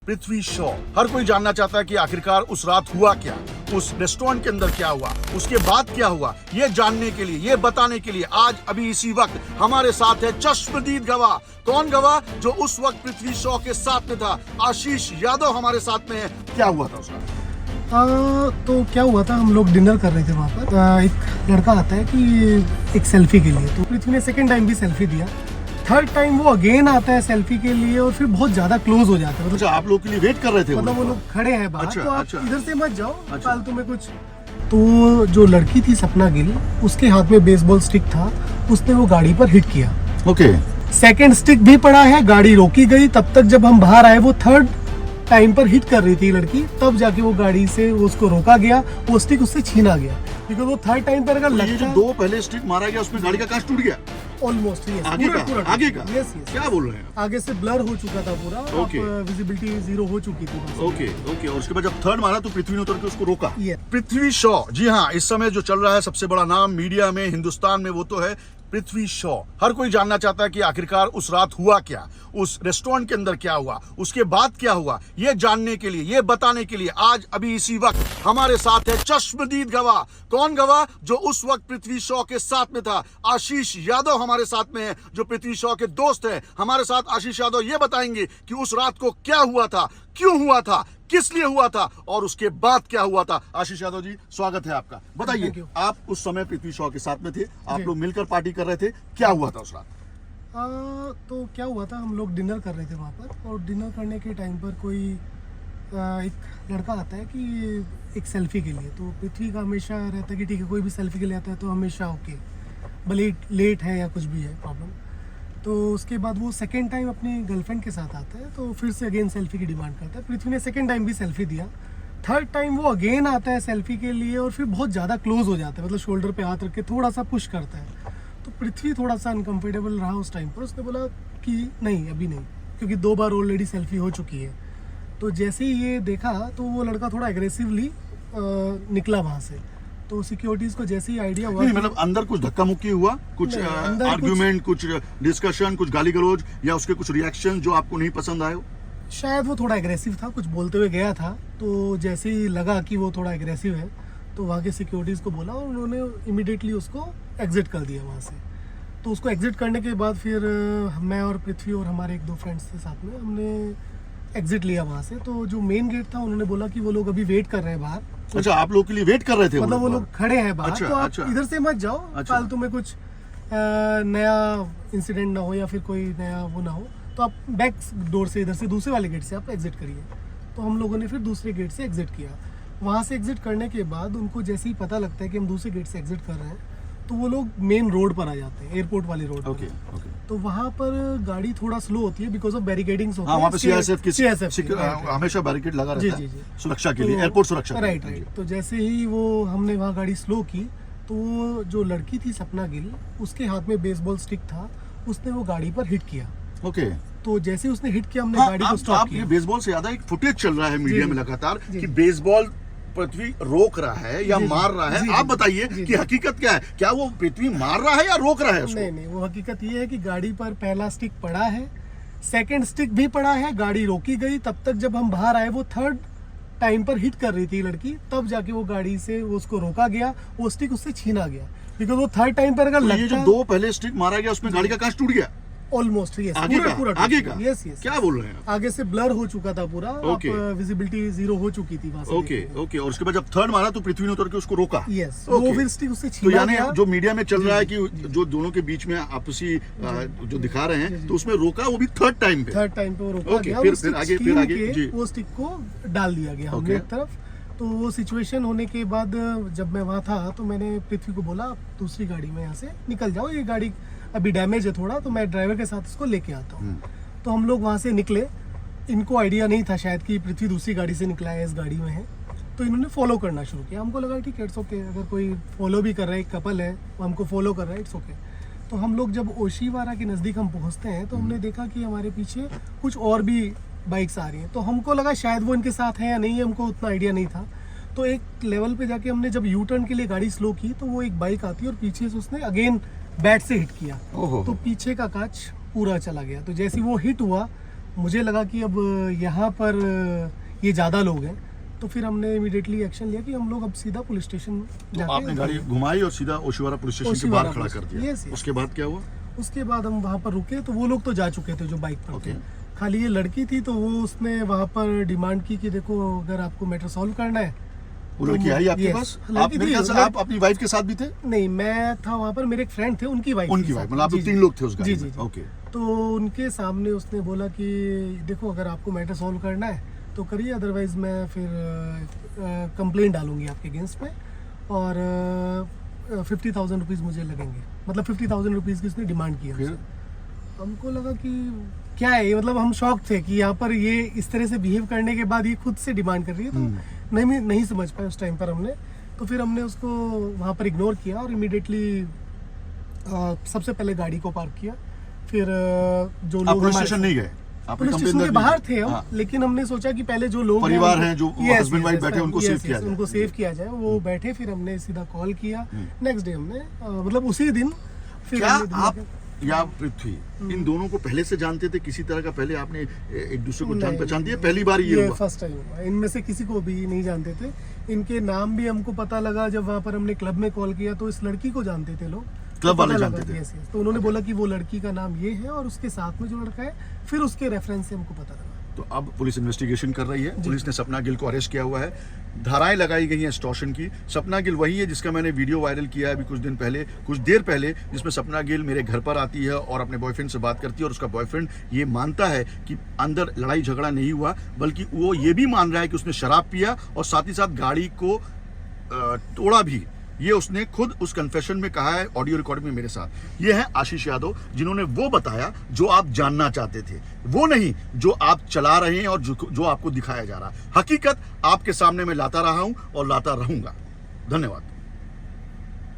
पृथ्वी शॉ। हर कोई जानना चाहता है कि आखिरकार उस रात हुआ क्या, उस रेस्टोरेंट के अंदर क्या हुआ, उसके बाद क्या हुआ। ये जानने के लिए, ये बताने के लिए आज अभी इसी वक्त हमारे साथ है चश्मदीद गवाह। कौन गवाह? जो उस वक्त पृथ्वी शॉ के साथ में था। आशीष यादव हमारे साथ में है। क्या हुआ था उस रात? तो क्या हुआ था, हम लोग डिनर कर रहे थे वहाँ पर। एक लड़का आता है कि एक सेल्फी के लिए, तो पृथ्वी ने सेकंड टाइम भी सेल्फी दिया। थर्ड टाइम वो अगेन आता है सेल्फी के लिए और फिर बहुत ज्यादा क्लोज हो जाता है। मतलब आप लोग के लिए वेट कर रहे थे? मतलब वो लोग खड़े हैं बाहर। अच्छा, तो आप अच्छा। इधर से मत जाओ, फालतू में कुछ। तो जो लड़की थी सपना गिल, उसके हाथ में बेसबॉल स्टिक था, उसने वो गाड़ी पर हिट किया। ओके। सेकंड स्टिक भी पड़ा है, गाड़ी रोकी गई। तब तक जब हम बाहर आए, वो थर्ड टाइम पर हिट कर रही थी लड़की, तब जाके वो गाड़ी से उसको रोका गया, वो स्टिक उससे छीना गया। क्योंकि वो थर्ड टाइम पर अगर ये जो दो पहले स्टिक मारा गया उसमें गाड़ी का कांच टूट गया? ऑलमोस्ट आगे का? आगे का? यस। क्या बोल रहे हैं? आगे से ब्लर हो चुका था पूरा। ओके। विजिबिलिटी जीरो हो चुकी थी बस। Okay okay. और उसके बाद जब थर्ड मारा तो पृथ्वी ने उतर के उसको रोका। Yes. पृथ्वी शॉ, जी हाँ, इस समय जो चल रहा है सबसे बड़ा नाम मीडिया में, हिंदुस्तान में, वो तो है पृथ्वी शॉ। हर कोई जानना चाहता है कि आखिरकार उस रात हुआ क्या, उस रेस्टोरेंट के अंदर क्या हुआ, उसके बाद क्या हुआ। ये जानने के लिए, ये बताने के लिए आज अभी इसी वक्त हमारे साथ है चश्मदीद गवाह। कौन गवाह? जो उस वक्त पृथ्वी शॉ के साथ में था। आशीष यादव हमारे साथ में है, जो पृथ्वी शॉ के दोस्त हैं। हमारे साथ आशीष यादव ये बताएंगे कि उस रात को क्या हुआ था, क्यों हुआ था, किस लिए हुआ था और उसके बाद क्या हुआ था। आशीष यादव जी, स्वागत है आपका। बताइए, आप उस समय पृथ्वी शॉ के साथ में थे, आप लोग मिलकर पार्टी कर रहे थे, क्या हुआ था उस रात? तो क्या हुआ था, हम लोग डिनर कर रहे थे वहाँ पर, और डिनर करने के टाइम पर कोई एक लड़का आता है कि एक सेल्फी के लिए। तो पृथ्वी का हमेशा रहता है कि ठीक है, कोई भी सेल्फी के लिए आता है तो हमेशा ओके, भले लेट है या कुछ भी है प्रॉब्लम। तो उसके बाद वो सेकेंड टाइम अपनी गर्लफ्रेंड के साथ आता है, तो फिर से अगेन सेल्फी की डिमांड करता है। पृथ्वी ने सेकेंड टाइम भी सेल्फी दिया। थर्ड टाइम वो अगेन आता है सेल्फी के लिए और फिर बहुत ज़्यादा क्लोज हो जाता है, मतलब शोल्डर पे हाथ रख के थोड़ा सा पुश करता है। तो पृथ्वी थोड़ा सा अनकंफर्टेबल रहा उस टाइम पर। उसने बोला कि नहीं, अभी नहीं, क्योंकि 2 बार ऑलरेडी सेल्फी हो चुकी है। तो जैसे ही ये देखा तो वो लड़का थोड़ा एग्रेसिवली निकला वहाँ से। तो सिक्योरिटीज को जैसे ही आइडिया हुआ, नहीं, मतलब अंदर कुछ धक्का मुक्की हुआ, कुछ आर्ग्यूमेंट, कुछ डिस्कशन, कुछ गाली गलौज या उसके कुछ रिएक्शन जो आपको नहीं पसंद आए हो? शायद वो थोड़ा एग्रेसिव था, कुछ बोलते हुए गया था। तो जैसे ही लगा कि वो थोड़ा एग्रेसिव है, तो वहाँ के सिक्योरिटीज़ को बोला और उन्होंने इमीडिएटली उसको एग्जिट कर दिया वहाँ से। तो उसको एग्जिट करने के बाद फिर मैं और पृथ्वी और हमारे 1-2 फ्रेंड्स के साथ में हमने एग्जिट लिया वहाँ से। तो जो मेन गेट था, उन्होंने बोला कि वो लोग अभी वेट कर रहे हैं बाहर। अच्छा, आप लोग के लिए वेट कर रहे थे? मतलब वो लोग खड़े हैं बाहर। अच्छा, तो आप अच्छा। इधर से मत जाओ, अच्छा। फालतू में कुछ नया इंसिडेंट ना हो या फिर कोई नया वो ना हो, तो आप बैक डोर से, इधर से दूसरे वाले गेट से आप एग्जिट करिए। तो हम लोगों ने फिर दूसरे गेट से एग्जिट किया। वहाँ से एग्जिट करने के बाद उनको जैसे ही पता लगता है कि हम दूसरे गेट से एग्जिट कर रहे हैं, तो वो लोग मेन रोड पर आ जाते हैं, एयरपोर्ट वाली रोड ओके पर। ओके। तो वहाँ पर गाड़ी थोड़ा स्लो होती है बिकॉज ऑफ बैरिकेडिंग्स होते हाँ, हैं। वहाँ पे सीआईएसएफ की right. हमेशा बैरिकेड लगा रहता जी, है जी। सुरक्षा के लिए, एयरपोर्ट सुरक्षा के लिए। राइट। तो जैसे ही वो हमने वहाँ गाड़ी स्लो की, तो वो जो लड़की थी सपना गिल, उसके हाथ में बेसबॉल स्टिक था, उसने वो गाड़ी पर हिट किया। ओके। तो जैसे ही उसने हिट किया, हमने हाँ, गाड़ी को आप स्टॉप ये किया। बेसबॉल से ज्यादा एक फुटेज चल रहा है मीडिया जी, में जी। लगातार जी। कि बेसबॉल पृथ्वी रोक रहा है या जी, जी। मार रहा है। जी, आप जी। बताइए जी, कि जी। हकीकत क्या है? क्या वो पृथ्वी मार रहा है या रोक रहा है उसको? नहीं, वो हकीकत ये है कि गाड़ी पर पहला स्टिक पड़ा है, सेकंड स्टिक भी पड़ा है, गाड़ी रोकी गई। तब तक जब हम बाहर आए, वो थर्ड टाइम पर हिट कर रही थी लड़की, तब जाके वो गाड़ी से उसको रोका गया, वो स्टिक उससे छीना गया। बिकॉज वो थर्ड टाइम पर अगर तो ये जो लगता, 2 पहले स्टिक मारा गया उसमें गाड़ी का कांच टूट गया? Almost yes. आगे का? आगे का? यस। क्या बोल रहे हैं? आगे से ब्लर हो चुका था पूरा। ओके। विजिबिलिटी जीरो हो चुकी थी वहाँ से। Okay okay. और उसके बाद जब थर्ड मारा तो पृथ्वी ने उतर के उसको रोका? यस। ओके। वो फिर स्टिक उससे तो छीना यानी गया। जो मीडिया में चल रहा है कि जो दोनों के बीच में आपसी जो दिखा रहे हैं, तो उसमें रोका वो भी थर्ड टाइम पे? थर्ड टाइम पे वो रोका ओके, गया। फिर वो स्टिक आगे छीन जी। के वो स्टिक को डाल दिया गया हमने ओके। एक तरफ। तो वो सिचुएशन होने के बाद जब मैं वहाँ था, तो मैंने पृथ्वी को बोला, आप दूसरी गाड़ी में यहाँ से निकल जाओ, ये गाड़ी अभी डैमेज है थोड़ा, तो मैं ड्राइवर के साथ इसको लेके आता हूँ। तो हम लोग वहाँ से निकले। इनको आइडिया नहीं था शायद कि पृथ्वी दूसरी गाड़ी से निकला है, इस गाड़ी में है। तो इन्होंने फॉलो करना शुरू किया। हमको लगा ठीक है, इट्स ओके, अगर कोई फॉलो भी कर रहा है, एक कपल है, वो हमको फॉलो कर रहा है, इट्स ओके। तो हम लोग जब ओशीवारा के नज़दीक हम पहुँचते हैं, तो हमने देखा कि हमारे पीछे कुछ और भी बाइक्स आ रही हैं। तो हमको लगा शायद वो इनके साथ है या नहीं है, हमको उतना आइडिया नहीं था। तो एक लेवल पे जाके हमने जब यू टर्न के लिए गाड़ी स्लो की, तो वो एक बाइक आती है और पीछे से उसने अगेन बैट से हिट किया। तो पीछे का कांच पूरा चला गया। तो जैसे वो हिट हुआ, मुझे लगा कि अब यहाँ पर ये ज़्यादा लोग हैं, तो फिर हमने इमीडिएटली एक्शन लिया कि हम लोग अब सीधा पुलिस स्टेशन तो आपने गाड़ी घुमाई और सीधा ओशिवारा पुलिस स्टेशन के बाहर खड़ा कर दिया। Yes, yes. उसके बाद क्या हुआ? उसके बाद हम वहाँ पर रुके, तो वो लोग तो जा चुके थे जो बाइक पर थे। Okay. खाली ये लड़की थी, तो वो उसने वहाँ पर डिमांड की कि देखो अगर आपको मैटर सॉल्व करना है। वो लड़की आई आपके Yes, पास? लड़की आप मेरे थी, ख्याल से आप अपनी वाइफ के साथ भी थे? नहीं, मैं था वहाँ पर, मेरे एक फ्रेंड थे, उनकी वाइफ उनकी वाइफ, मतलब आप लोग 3 लोग थे उस गाड़ी जी में। जी। ओके। तो उनके सामने उसने बोला कि देखो अगर आपको मैटर सॉल्व करना है तो करिए, अदरवाइज मैं फिर कंप्लेंट डालूंगी आपके अगेंस्ट में, और 50,000 रुपीज़ मुझे लगेंगे। मतलब 50,000 रुपीज़ की उसने डिमांड किया। फिर? हमको लगा कि क्या है ये, मतलब हम शॉक थे कि यहाँ पर ये इस तरह से बिहेव करने के बाद ये खुद से डिमांड कर रही है, तो नहीं समझ पाए उस टाइम पर हमने। तो फिर हमने उसको वहाँ पर इग्नोर किया और इमीडिएटली सबसे पहले गाड़ी को पार्क किया। फिर जो आप लोग पुलिस हमारे स्टेशन नहीं गए? आपने पुलिस कंप्लेन स्टेशन के दर्ज बाहर नहीं थे की? हम, हाँ। लेकिन हमने सोचा कि पहले जो लोग परिवार उनको- हैं, जो Yes, husband yes, wife yes, बैठे, उनको yes, सेव yes, किया जाए। उनको सेव किया जाए। वो बैठे, फिर हमने सीधा कॉल किया। नेक्स्ट डे हमने मतलब उसी दिन फिर क्या हमने आप दिल्ली या पृथ्वी इन दोनों को पहले से जानते थे? किसी तरह का पहले आपने एक दूसरे को जान नहीं, पहचान दिया? पहली बार ये हुआ? फर्स्ट टाइम हुआ। इनमें से किसी को भी नहीं जानते थे। इनके नाम भी हमको पता लगा जब वहाँ पर हमने क्लब में कॉल किया, तो इस लड़की को जानते थे लोग, क्लब वाले पता जानते लगा, थे? yes, yes। तो उन्होंने बोला कि वो लड़की का नाम ये है और उसके साथ में जो लड़का है, फिर उसके रेफरेंस से हमको पता लगा। तो अब पुलिस इन्वेस्टिगेशन कर रही है। पुलिस ने सपना गिल को अरेस्ट किया हुआ है। धाराएं लगाई गई हैं एक्सटॉर्शन की। सपना गिल वही है जिसका मैंने वीडियो वायरल किया है अभी कुछ देर पहले, जिसमें सपना गिल मेरे घर पर आती है और अपने बॉयफ्रेंड से बात करती है, और उसका बॉयफ्रेंड ये मानता है कि अंदर लड़ाई झगड़ा नहीं हुआ, बल्कि वो ये भी मान रहा है कि उसने शराब पिया और साथ ही साथ गाड़ी को तोड़ा भी। ये उसने खुद उस कन्फेशन में कहा है, ऑडियो रिकॉर्डिंग में मेरे साथ। ये है आशीष यादव, जिन्होंने वो बताया जो आप जानना चाहते थे, वो नहीं जो आप चला रहे हैं और जो आपको दिखाया जा रहा है। हकीकत आपके सामने मैं लाता रहा हूं और लाता रहूंगा। धन्यवाद।